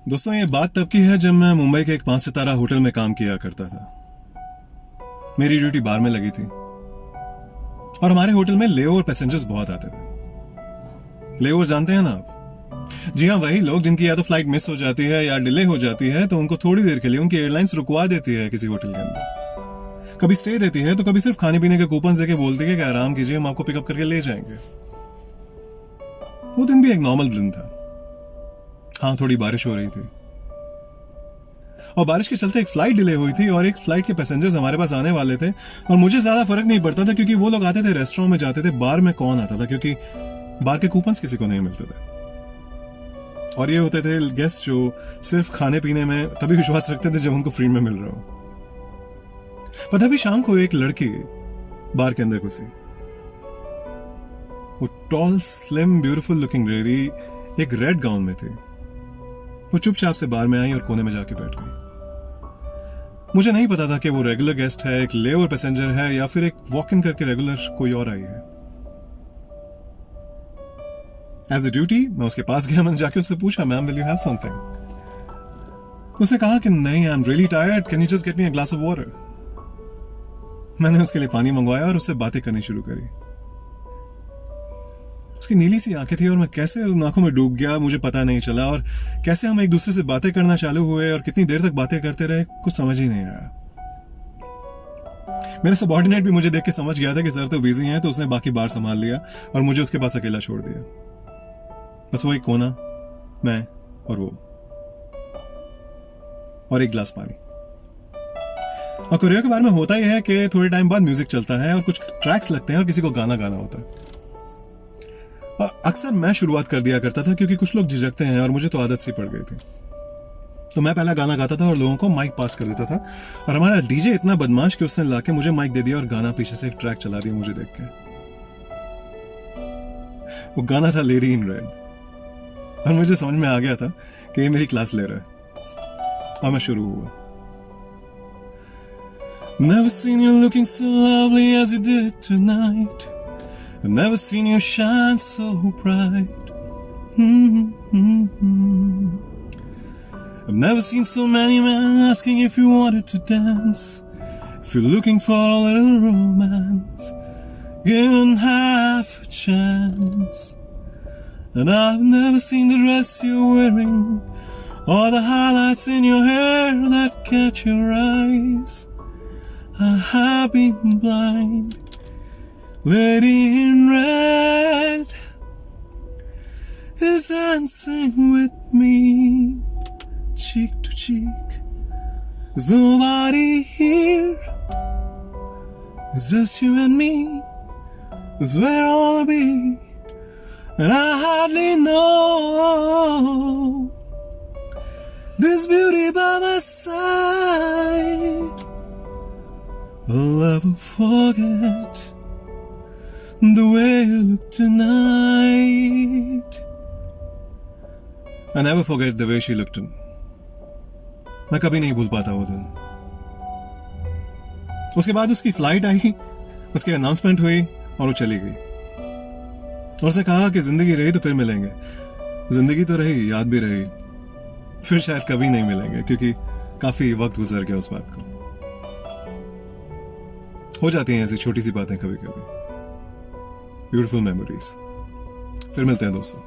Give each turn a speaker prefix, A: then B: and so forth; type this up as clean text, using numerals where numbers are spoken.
A: दोस्तों, ये बात तब की है जब मैं मुंबई के एक 5 सितारा होटल में काम किया करता था। मेरी ड्यूटी बार में लगी थी और हमारे होटल में लेओवर पैसेंजर्स बहुत आते थे। लेओवर जानते हैं ना आप? जी हाँ, वही लोग जिनकी या तो फ्लाइट मिस हो जाती है या डिले हो जाती है, तो उनको थोड़ी देर के लिए उनकी एयरलाइंस रुकवा देती है किसी होटल के अंदर। कभी स्टे देती है तो कभी सिर्फ खाने पीने के कूपन देके बोलती है कि आराम कीजिए, हम आपको पिकअप करके ले जाएंगे। वो दिन भी एक नॉर्मल दिन था। हाँ, थोड़ी बारिश हो रही थी और बारिश के चलते एक फ्लाइट डिले हुई थी और एक फ्लाइट के पैसेंजर्स हमारे पास आने वाले थे और मुझे ज्यादा फर्क नहीं पड़ता था क्योंकि वो लोग आते थे रेस्टोरेंट में जाते थे। बार में कौन आता था, क्योंकि बार के कूपन्स किसी को नहीं मिलते थे। और ये होते थे गेस्ट जो सिर्फ खाने पीने में तभी विश्वास रखते थे जब उनको फ्री में मिल रहा हो। पर तभी शाम को एक लड़की बार के अंदर घुसी। वो tall, slim, beautiful looking lady एक रेड गाउन में थी। वो चुपचाप से बार में आई और कोने में जाके बैठ गई। मुझे नहीं पता था कि वो रेगुलर गेस्ट है, एक लेओवर पैसेंजर है, या फिर एक वॉक इन करके रेगुलर कोई और आई है। एज ए ड्यूटी मैं उसके पास गया। मैंने जाके उससे पूछा, ma'am will you have something? उसने कहा कि नहीं, I am really tired, can you just get me a glass of water? मैंने उसके लिए पानी मंगवाया और उससे बातें करनी शुरू करी। उसकी नीली सी आंखें थी और मैं कैसे उन आंखों में डूब गया मुझे पता नहीं चला, और कैसे हम एक दूसरे से बातें करना चालू हुए और कितनी देर तक बातें करते रहे कुछ समझ ही नहीं आया। मेरा सबऑर्डिनेट भी मुझे देख के समझ गया था कि सर तो बिजी हैं, तो उसने बाकी बार संभाल लिया और मुझे उसके पास अकेला छोड़ दिया। बस वो एक कोना, मैं और वो, और एक गिलास पानी। और कोरियो के बारे में होता यह है कि थोड़े टाइम बाद म्यूजिक चलता है और कुछ ट्रैक्स लगते हैं और किसी को गाना गाना होता है। और अक्सर मैं शुरुआत कर दिया करता था क्योंकि कुछ लोग झिझकते हैं और मुझे तो आदत सी पड़ गई थी। तो मैं पहला गाना गाता था और लोगों को माइक पास कर देता था। और हमारा डीजे इतना बदमाश कि उसने लाके मुझे माइक दे दिया और गाना पीछे से एक ट्रैक चला दिया मुझे देख के। वो गाना था लेडी इन रेड और मुझे समझ में आ गया था कि ये मेरी क्लास ले रहा है। और मैं शुरू हुआ। Never seen you looking so lovely as you did tonight. I've never seen you shine so bright. I've never seen so many men asking if you wanted to dance. If you're looking for a little romance, given half a chance. And I've never seen the dress you're wearing, or the highlights in your hair that catch your eyes. I have been blind. Lady in red is dancing with me, cheek to cheek. There's nobody here. It's just you and me. It's where I'll be. And I hardly know this beauty by my side. I'll never forget the way you look tonight. I never forget the way she looked. मैं कभी नहीं भूल पाता वो दिन। उसके बाद उसकी फ्लाइट आई, उसकी अनाउंसमेंट हुई और वो चली गई। और उसने कहा कि जिंदगी रही तो फिर मिलेंगे। जिंदगी तो रही, याद भी रही, फिर शायद कभी नहीं मिलेंगे क्योंकि काफी वक्त गुजर गया उस बात को। हो जाती हैं ऐसी छोटी सी बातें कभी कभी, ब्यूटीफुल मेमोरीज। फिर मिलते हैं दोस्तों।